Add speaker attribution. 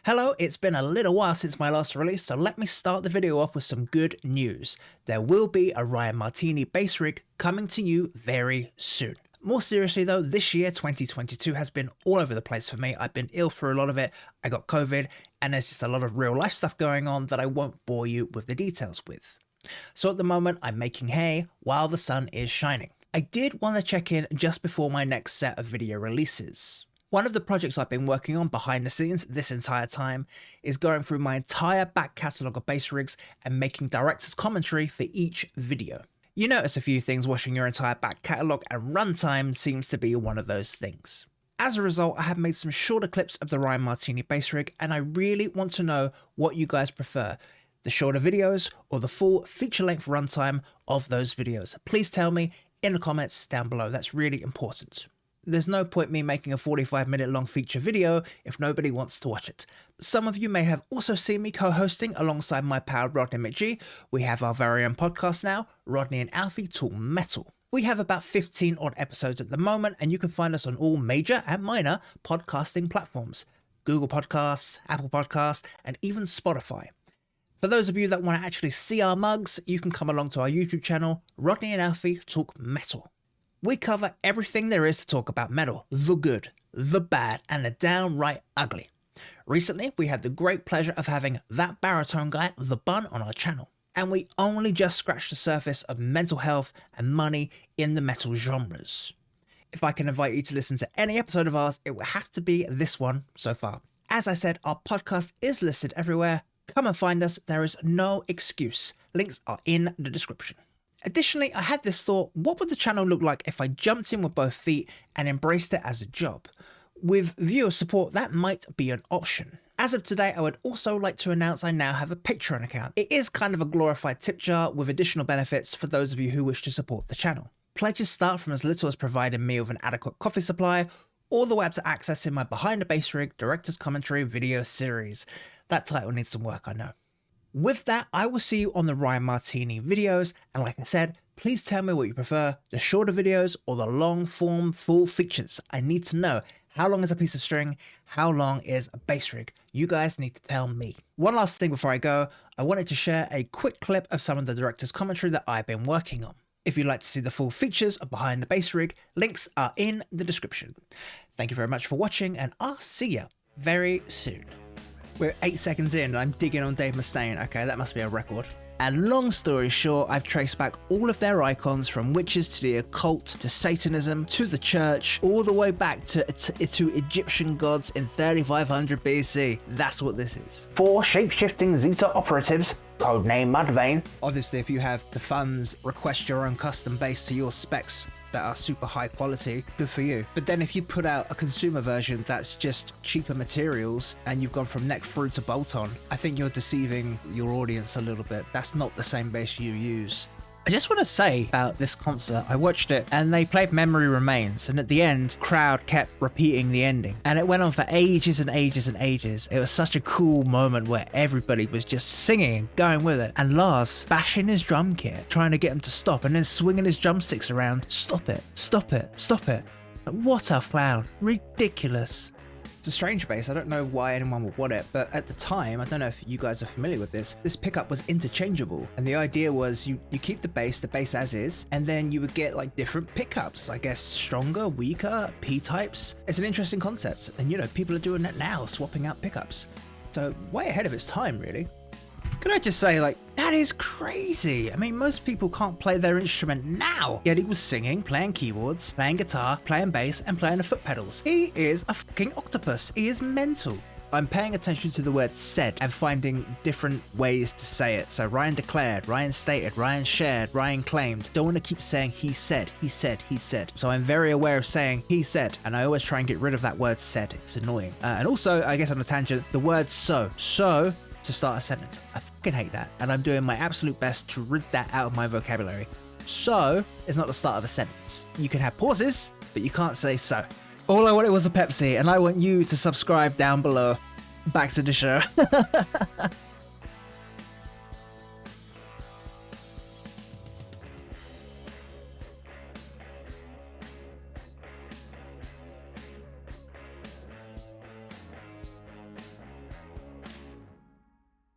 Speaker 1: Hello, it's been a little while since my last release, so let me start the video off with some good news. There will be a Ryan Martini bass rig coming to you very soon. More seriously though, this year 2022 has been all over the place for me. I've been ill for a lot of it, I got COVID, and there's just a lot of real life stuff going on that I won't bore you with the details with. So at the moment I'm making hay while the sun is shining. I did want to check in just before my next set of video releases. One of the projects I've been working on behind the scenes this entire time is going through my entire back catalogue of bass rigs and making director's commentary for each video. You notice a few things watching your entire back catalogue, and runtime seems to be one of those things. As a result, I have made some shorter clips of the Ryan Martini bass rig, and I really want to know what you guys prefer, the shorter videos or the full feature-length runtime of those videos. Please tell me in the comments down below, that's really important. There's no point me making a 45-minute long feature video if nobody wants to watch it. Some of you may have also seen me co-hosting alongside my pal Rodney McG. We have our very own podcast now, Rodney and Alfie Talk Metal. We have about 15 odd episodes at the moment, and you can find us on all major and minor podcasting platforms. Google Podcasts, Apple Podcasts, and even Spotify. For those of you that want to actually see our mugs, you can come along to our YouTube channel, Rodney and Alfie Talk Metal. We cover everything there is to talk about metal, the good, the bad, and the downright ugly. Recently, we had the great pleasure of having that baritone guy, The Bun, on our channel. And we only just scratched the surface of mental health and money in the metal genres. If I can invite you to listen to any episode of ours, it will have to be this one so far. As I said, our podcast is listed everywhere. Come and find us. There is no excuse. Links are in the description. Additionally, I had this thought, what would the channel look like if I jumped in with both feet and embraced it as a job? With viewer support, that might be an option. As of today, I would also like to announce I now have a Patreon account. It is kind of a glorified tip jar with additional benefits for those of you who wish to support the channel. Pledges start from as little as providing me with an adequate coffee supply, all the way up to accessing my Behind the Bass Rig Director's Commentary video series. That title needs some work, I know. With that, I will see you on the Ryan Martini videos, and like I said, please tell me what you prefer, the shorter videos or the long form full features. I need to know, how long is a piece of string, how long is a bass rig? You guys need to tell me. One last thing before I go, I wanted to share a quick clip of some of the director's commentary that I've been working on. If you'd like to see the full features of Behind the Bass Rig, links are in the description. Thank you very much for watching, and I'll see you very soon. We're 8 seconds in and I'm digging on Dave Mustaine. Okay, that must be a record. And long story short, I've traced back all of their icons, from witches to the occult to Satanism to the church, all the way back to Egyptian gods in 3500 BC. That's what this is. 4 shape-shifting Zeta operatives, codename Mudvayne. Obviously, if you have the funds, request your own custom bass to your specs that are super high quality, good for you. But then if you put out a consumer version that's just cheaper materials and you've gone from neck through to bolt on, I think you're deceiving your audience a little bit. That's not the same bass you use. I just want to say about this concert, I watched it and they played Memory Remains, and at the end, crowd kept repeating the ending. And it went on for ages and ages and ages. It was such a cool moment where everybody was just singing and going with it. And Lars bashing his drum kit, trying to get him to stop, and then swinging his drumsticks around. Stop it, stop it, stop it. What a clown, ridiculous. It's a strange bass, I don't know why anyone would want it, but at the time, I don't know if you guys are familiar with this pickup was interchangeable, and the idea was you keep the bass as is, and then you would get like different pickups, I guess stronger, weaker, P-types. It's an interesting concept, and you know, people are doing that now, swapping out pickups. So way ahead of its time, really. Can I just say, like, that is crazy. I mean, most people can't play their instrument now. Yet he was singing, playing keyboards, playing guitar, playing bass, and playing the foot pedals. He is a fucking octopus. He is mental. I'm paying attention to the word said and finding different ways to say it. So Ryan declared, Ryan stated, Ryan shared, Ryan claimed. Don't want to keep saying he said, he said, he said. So I'm very aware of saying he said, and I always try and get rid of that word said. It's annoying. And also, I guess on a tangent, the word so. So, to start a sentence. I fucking hate that, and I'm doing my absolute best to rid that out of my vocabulary. So is not the start of a sentence. You can have pauses, but you can't say so. All I wanted was a Pepsi, and I want you to subscribe down below. Back to the show.